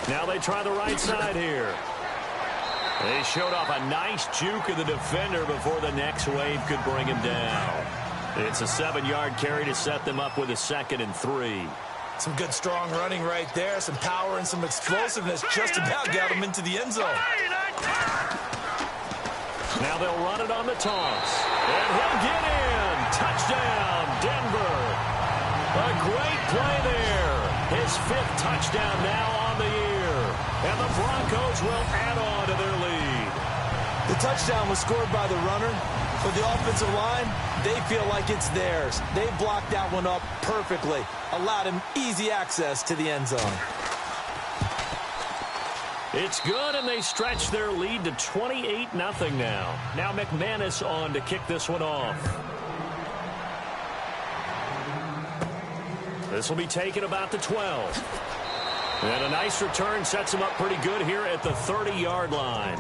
Now they try the right side here. They showed off a nice juke of the defender before the next wave could bring him down. It's a 7-yard carry to set them up with a 2nd and 3. Some good strong running right there. Some power and some explosiveness just about got him into the end zone. Now they'll run it on the toss. And he'll get in. Touchdown, Denver. A great play there. His 5th touchdown now on the year. And the Broncos will add on to their lead. The touchdown was scored by the runner. For the offensive line, they feel like it's theirs. They blocked that one up perfectly. Allowed him easy access to the end zone. It's good, and they stretch their lead to 28-0 now. Now McManus on to kick this one off. This will be taken about the 12. And a nice return sets him up pretty good here at the 30-yard line.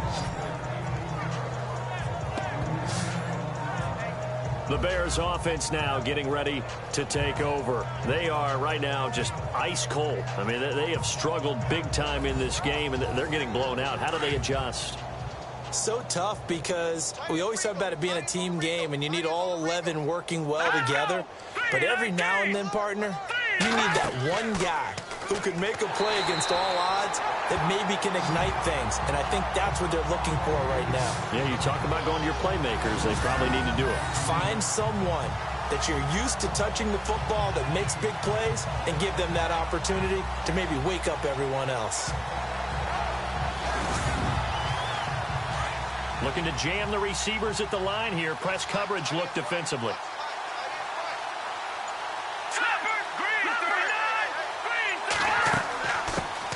The Bears offense now getting ready to take over. They are right now just ice cold. I mean, they have struggled big time in this game, and they're getting blown out. How do they adjust? So tough because we always talk about it being a team game, and you need all 11 working well together. But every now and then, partner, you need that one guy who could make a play against all odds that maybe can ignite things. And I think that's what they're looking for right now. Yeah, you talk about going to your playmakers. They probably need to do it. Find someone that you're used to touching the football that makes big plays and give them that opportunity to maybe wake up everyone else. Looking to jam the receivers at the line here. Press coverage look defensively.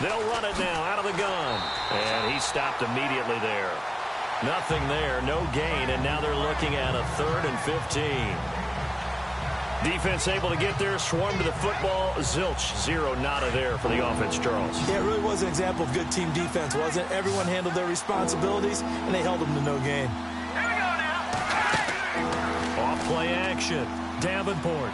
They'll run it now out of the gun. And he stopped immediately there. Nothing there, no gain, and now they're looking at a 3rd and 15. Defense able to get there, swarm to the football. Zilch, 0 nada there for the offense, Charles. Yeah, it really was an example of good team defense, wasn't it? Everyone handled their responsibilities, and they held them to no gain. Off play action. Davenport.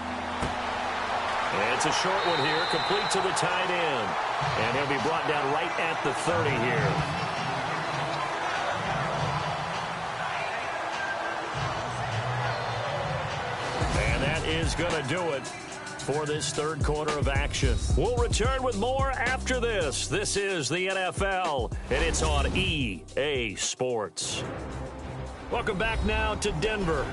It's a short one here, complete to the tight end. And he'll be brought down right at the 30 here. And that is going to do it for this third quarter of action. We'll return with more after this. This is the NFL, and it's on EA Sports. Welcome back now to Denver.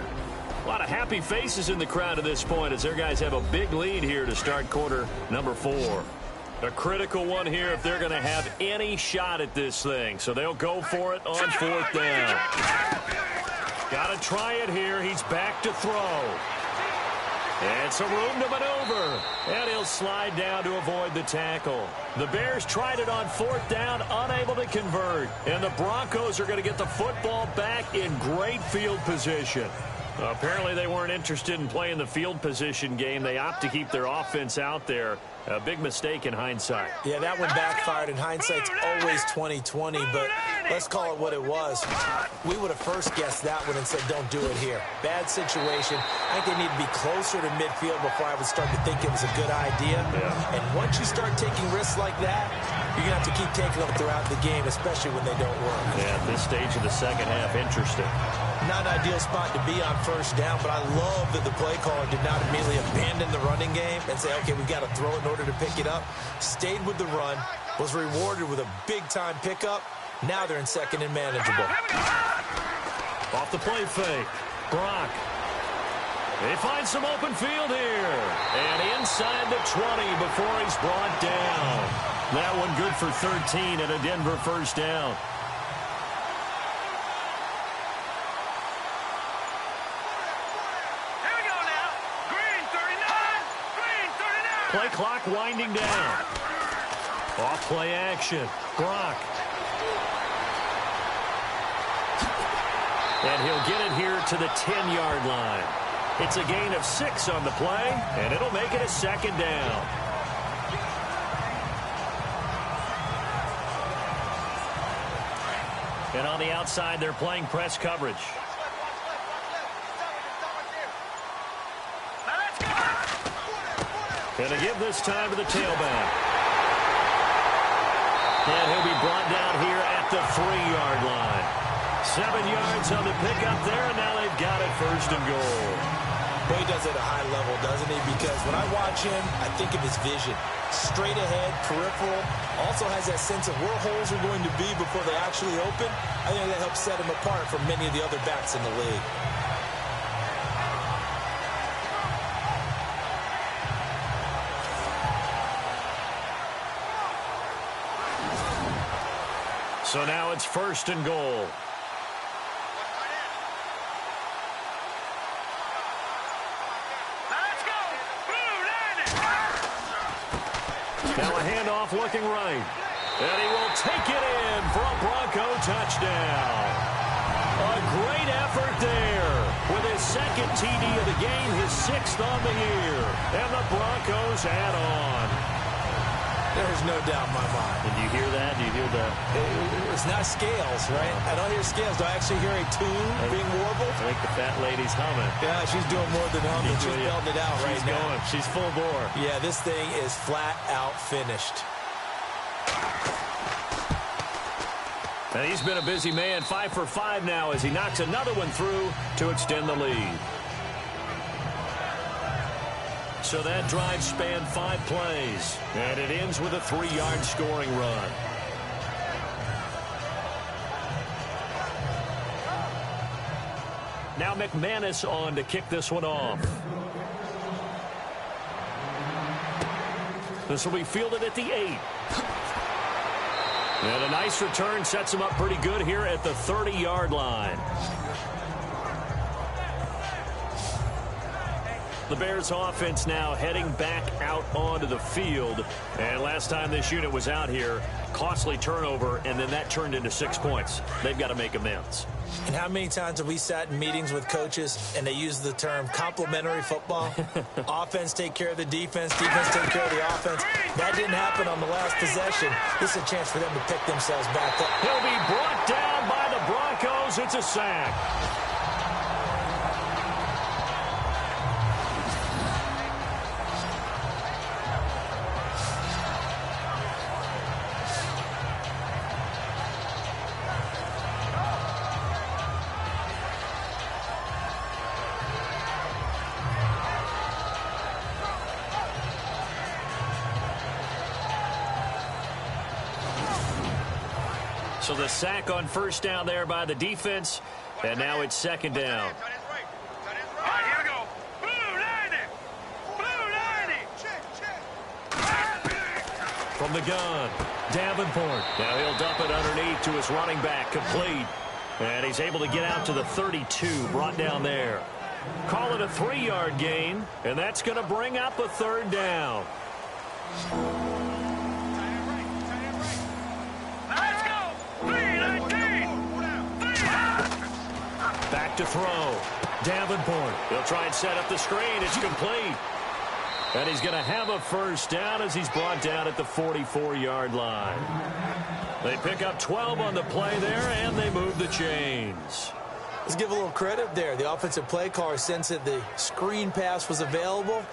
A lot of happy faces in the crowd at this point as their guys have a big lead here to start quarter number 4. A critical one here if they're going to have any shot at this thing. So they'll go for it on fourth down. Got to try it here. He's back to throw. And some room to maneuver. And he'll slide down to avoid the tackle. The Bears tried it on fourth down, unable to convert. And the Broncos are going to get the football back in great field position. Apparently they weren't interested in playing the field position game. They opt to keep their offense out there. A big mistake in hindsight. Yeah, that one backfired. And hindsight's always 20/20, but let's call it what it was. We would have first guessed that one and said, don't do it here. Bad situation. I think they need to be closer to midfield before I would start to think it was a good idea. Yeah. And once you start taking risks like that, you're going to have to keep taking them throughout the game, especially when they don't work. Yeah, at this stage of the second half, interesting. Not an ideal spot to be on first down, but I love that the play caller did not immediately abandon the running game and say, okay, we've got to throw it in order to pick it up. Stayed with the run, was rewarded with a big-time pickup. Now they're in second and manageable. Off the play fake. Brock. They find some open field here. And inside the 20 before he's brought down. That one good for 13 and a Denver first down. Play clock winding down. Off play action. Brock. And he'll get it here to the 10-yard line. It's a gain of 6 on the play, and it'll make it a second down. And on the outside, they're playing press coverage. Going to give this time to the tailback. And he'll be brought down here at the 3-yard line. 7 yards on the pickup there, and now they've got it first and goal. Boy, he does it at a high level, doesn't he? Because when I watch him, I think of his vision. Straight ahead, peripheral. Also has that sense of where holes are going to be before they actually open. I think that helps set him apart from many of the other backs in the league. So now it's first and goal. Now a handoff looking right. And he will take it in for a Bronco touchdown. A great effort there with his second TD of the game, his 6th on the year. And the Broncos add on. There's no doubt in my mind. Did you hear that? Do you hear that? It's not scales, right? I don't hear scales. Do I actually hear a tune being warbled? I think the fat lady's humming. Yeah, she's doing more than humming. She's belting it out right now. Going. She's full bore. Yeah, this thing is flat out finished. And he's been a busy man, 5 for 5 now as he knocks another one through to extend the lead. So that drive spanned 5 plays, and it ends with a 3-yard scoring run. Now McManus on to kick this one off. This will be fielded at the 8. And a nice return sets him up pretty good here at the 30-yard line. The Bears offense now heading back out onto the field. And last time this unit was out here, costly turnover, and then that turned into 6 points. They've got to make amends. And how many times have we sat in meetings with coaches and they use the term complementary football? Offense take care of the defense, defense take care of the offense. That didn't happen on the last possession. This is a chance for them to pick themselves back up. He'll be brought down by the Broncos. It's a sack. So the sack on first down there by the defense, and now it's second down. All right, here we go. Blue 90. Blue 90. From the gun, Davenport. Now he'll dump it underneath to his running back, complete. And he's able to get out to the 32, brought down there. Call it a 3-yard gain, and that's going to bring up a third down. Let's go. 319. Back to throw. Davenport. He'll try and set up the screen. It's complete. And he's going to have a first down as he's brought down at the 44-yard line. They pick up 12 on the play there, and they move the chains. Let's give a little credit there. The offensive play caller sensed that the screen pass was available.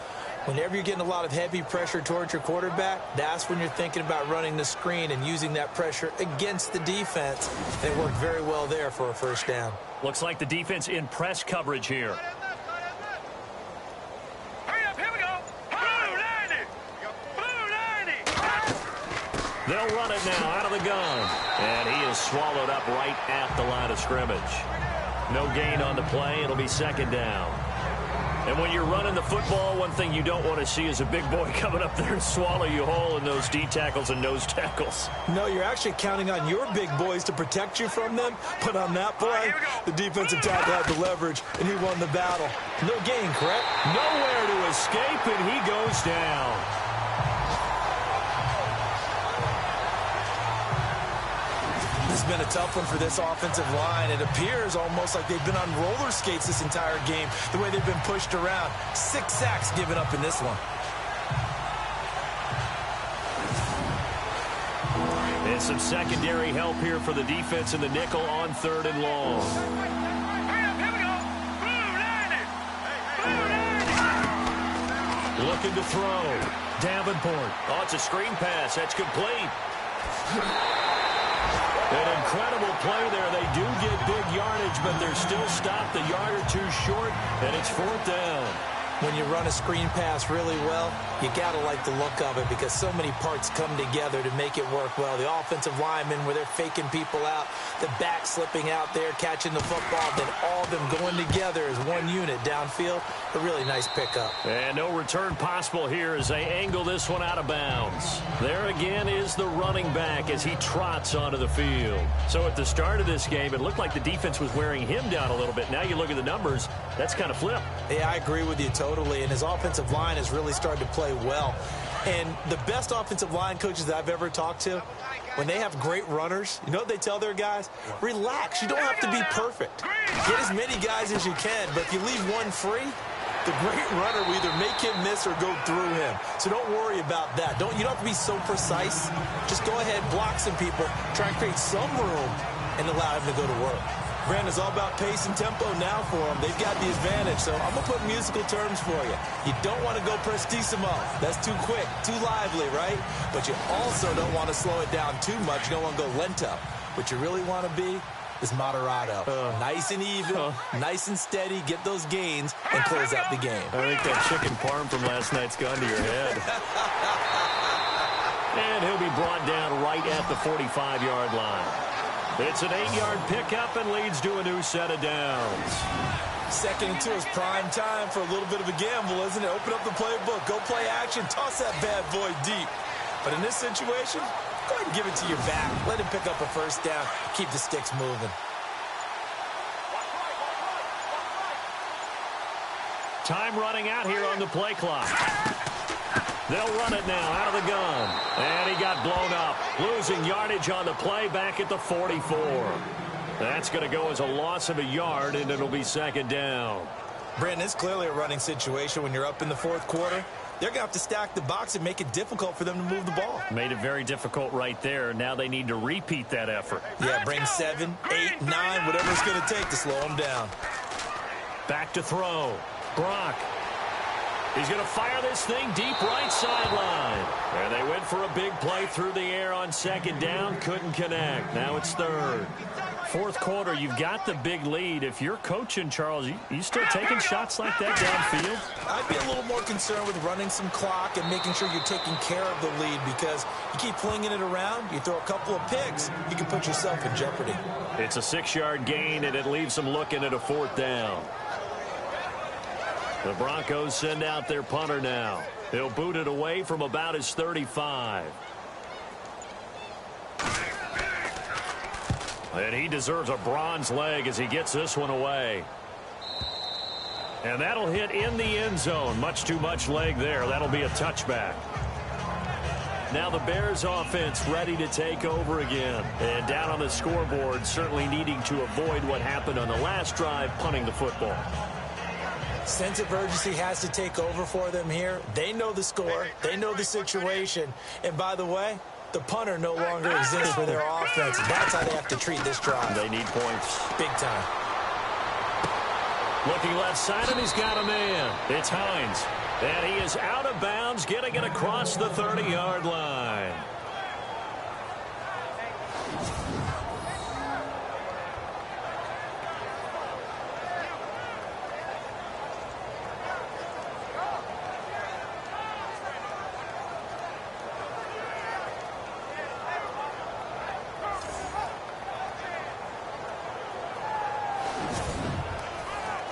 Whenever you're getting a lot of heavy pressure towards your quarterback, that's when you're thinking about running the screen and using that pressure against the defense. And it worked very well there for a first down. Looks like the defense in press coverage here. Hurry up, here we go. Blue 90. Blue 90. They'll run it now out of the gun. And he is swallowed up right at the line of scrimmage. No gain on the play. It'll be second down. And when you're running the football, one thing you don't want to see is a big boy coming up there and swallow you whole in those D tackles and nose tackles. No, you're actually counting on your big boys to protect you from them. But on that play, the defensive tackle had the leverage, and he won the battle. No gain, correct? Nowhere to escape, and he goes down. This has been a tough one for this offensive line. It appears almost like they've been on roller skates this entire game, the way they've been pushed around. 6 sacks given up in this one. And some secondary help here for the defense in the nickel on 3rd and long. Hurry up, here we go. Blue 90. Blue 90. Looking to throw. Davenport. Oh, it's a screen pass. That's complete. An incredible play there. They do get big yardage, but they're still stopped a yard or two short, and it's 4th down. When you run a screen pass really well, you got to like the look of it because so many parts come together to make it work well. The offensive linemen, where they're faking people out, the back slipping out there, catching the football, then all of them going together as one unit downfield. A really nice pickup. And no return possible here as they angle this one out of bounds. There again is the running back as he trots onto the field. So at the start of this game, it looked like the defense was wearing him down a little bit. Now you look at the numbers, that's kind of flipped. Yeah, I agree with you totally. And his offensive line has really started to play well. And the best offensive line coaches that I've ever talked to, when they have great runners, you know what they tell their guys? Relax. You don't have to be perfect. Get as many guys as you can, but if you leave one free, the great runner will either make him miss or go through him. So don't worry about that. You don't have to be so precise. Just go ahead, block some people, try and create some room, and allow him to go to work. Brandon, it's all about pace and tempo now for them. They've got the advantage, so I'm going to put musical terms for you. You don't want to go prestissimo. That's too quick, too lively, right? But you also don't want to slow it down too much. You don't want to go lento. What you really want to be is moderato. Nice and even, nice and steady, get those gains, and close out the game. I think that chicken parm from last night's gone to your head. And he'll be brought down right at the 45-yard line. It's an 8-yard pickup and leads to a new set of downs. 2nd and 2 is prime time for a little bit of a gamble, isn't it? Open up the playbook, go play action, toss that bad boy deep. But in this situation, go ahead and give it to your back. Let him pick up a first down. Keep the sticks moving. Time running out here on the play clock. They'll run it now out of the gun. And he got blown up. Losing yardage on the play back at the 44. That's going to go as a loss of a yard, and it'll be 2nd down. Brandon, it's clearly a running situation when you're up in the 4th quarter. They're going to have to stack the box and make it difficult for them to move the ball. Made it very difficult right there. Now they need to repeat that effort. Yeah, bring 7, 8, 9, whatever it's going to take to slow them down. Back to throw. Brock. He's going to fire this thing deep right sideline. And they went for a big play through the air on second down. Couldn't connect. Now it's third. Fourth quarter, you've got the big lead. If you're coaching, Charles, you still taking shots like that downfield? I'd be a little more concerned with running some clock and making sure you're taking care of the lead, because you keep flinging it around, you throw a couple of picks, you can put yourself in jeopardy. It's a 6-yard gain, and it leaves them looking at a fourth down. The Broncos send out their punter now. He'll boot it away from about his 35. And he deserves a bronze leg as he gets this one away. And that'll hit in the end zone. Much too much leg there. That'll be a touchback. Now the Bears offense ready to take over again. And down on the scoreboard, certainly needing to avoid what happened on the last drive, punting the football. Sense of urgency has to take over for them here. They know the score. They know the situation. And by the way, the punter no longer exists for their offense. That's how they have to treat this drive. They need points. Big time. Looking left side, and he's got a man. It's Hines. And he is out of bounds, getting it across the 30-yard line.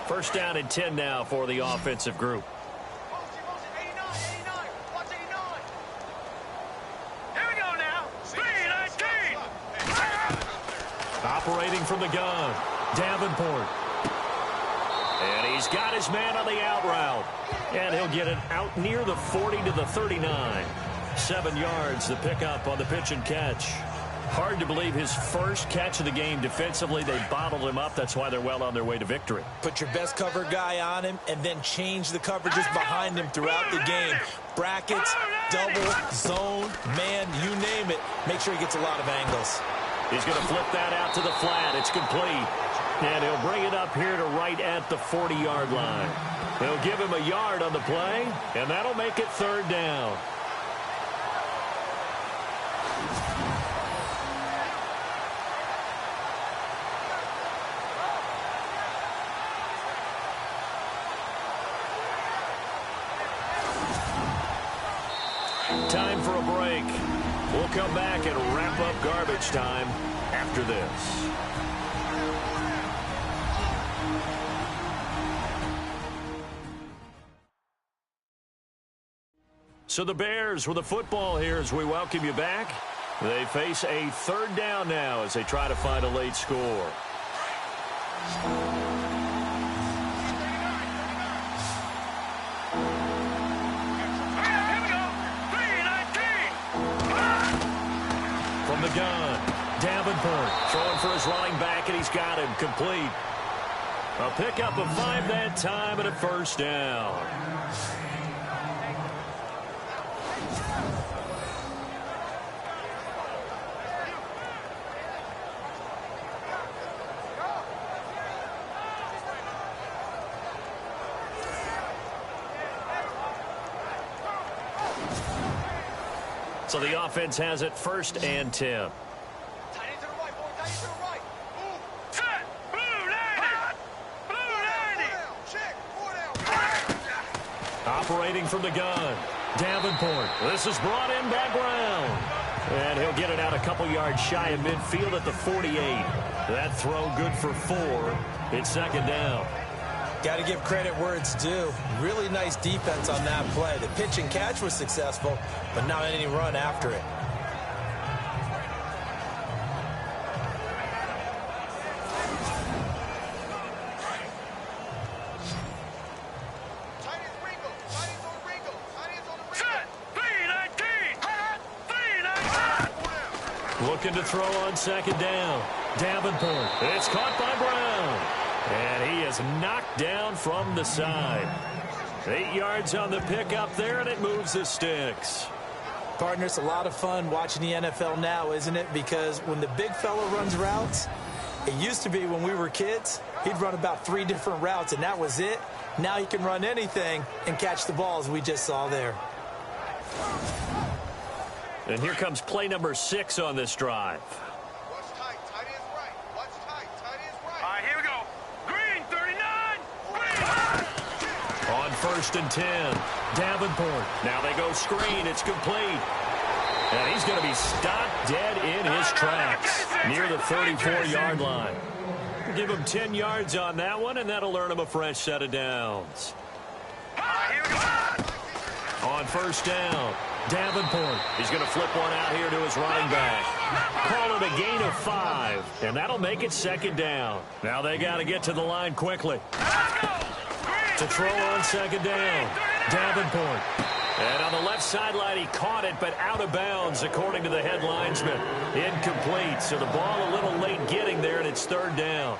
First down and 10 now for the offensive group. Here we go now. 3-19. Operating from the gun, Davenport. And he's got his man on the out route. And he'll get it out near the 40 to the 39. 7 yards, the pickup on the pitch and catch. Hard to believe his first catch of the game defensively. They bottled him up. That's why they're well on their way to victory. Put your best cover guy on him and then change the coverages behind him throughout the game. Brackets, double, zone, man, you name it. Make sure he gets a lot of angles. He's going to flip that out to the flat. It's complete. And he'll bring it up here to right at the 40-yard line. They'll give him a yard on the play, and that'll make it third down. Time for a break. We'll come back and wrap up garbage time after this. So the Bears with the football here as we welcome you back. They face a third down now as they try to find a late score. From the gun, Davenport throwing for his running back, and he's got him complete. A pickup of 5 that time and a first down. So the offense has it first and 10. Operating from the gun, Davenport. This is brought in back round. And he'll get it out a couple yards shy of midfield at the 48. That throw good for 4. It's second down. Got to give credit where it's due. Really nice defense on that play. The pitch and catch was successful, but not any run after it. Looking to throw on second down. Davenport. It's caught by Brown. And he is knocked down from the side. 8 yards on the pickup there, and it moves the sticks. Partner, it's a lot of fun watching the NFL now, isn't it? Because when the big fella runs routes, it used to be when we were kids, he'd run about 3 different routes, and that was it. Now he can run anything and catch the ball, as we just saw there. And here comes play number 6 on this drive. Watch tight. Tight is right. Watch tight. Tight is right. All right, here we go. Green, 39. Green. On 1st and 10, Davenport. Now they go screen. It's complete. And he's going to be stopped dead in his tracks near the 34-yard line. Give him 10 yards on that one, and that'll earn him a fresh set of downs. All right, here we go. On 1st down, Davenport. He's going to flip one out here to his running back. Call it a gain of 5, and that'll make it 2nd down. Now they got to get to the line quickly. To throw on 2nd down, Davenport. And on the left sideline, he caught it, but out of bounds, according to the head linesman. Incomplete, so the ball a little late getting there, and it's 3rd down.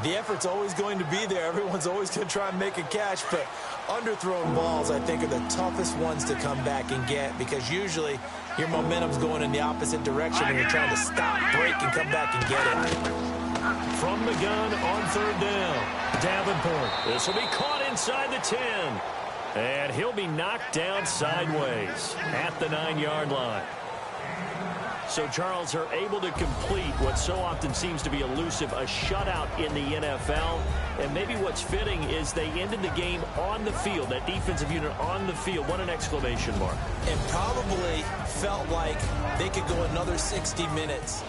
The effort's always going to be there. Everyone's always going to try and make a catch, but underthrown balls, I think, are the toughest ones to come back and get, because usually your momentum's going in the opposite direction when you're trying to stop, break, and come back and get it. From the gun on 3rd down, Davenport. This will be caught inside the 10. And he'll be knocked down sideways at the 9-yard line. So, Charles, are able to complete what so often seems to be elusive, a shutout in the NFL. And maybe what's fitting is they ended the game on the field, that defensive unit on the field. What an exclamation mark. And probably felt like they could go another 60 minutes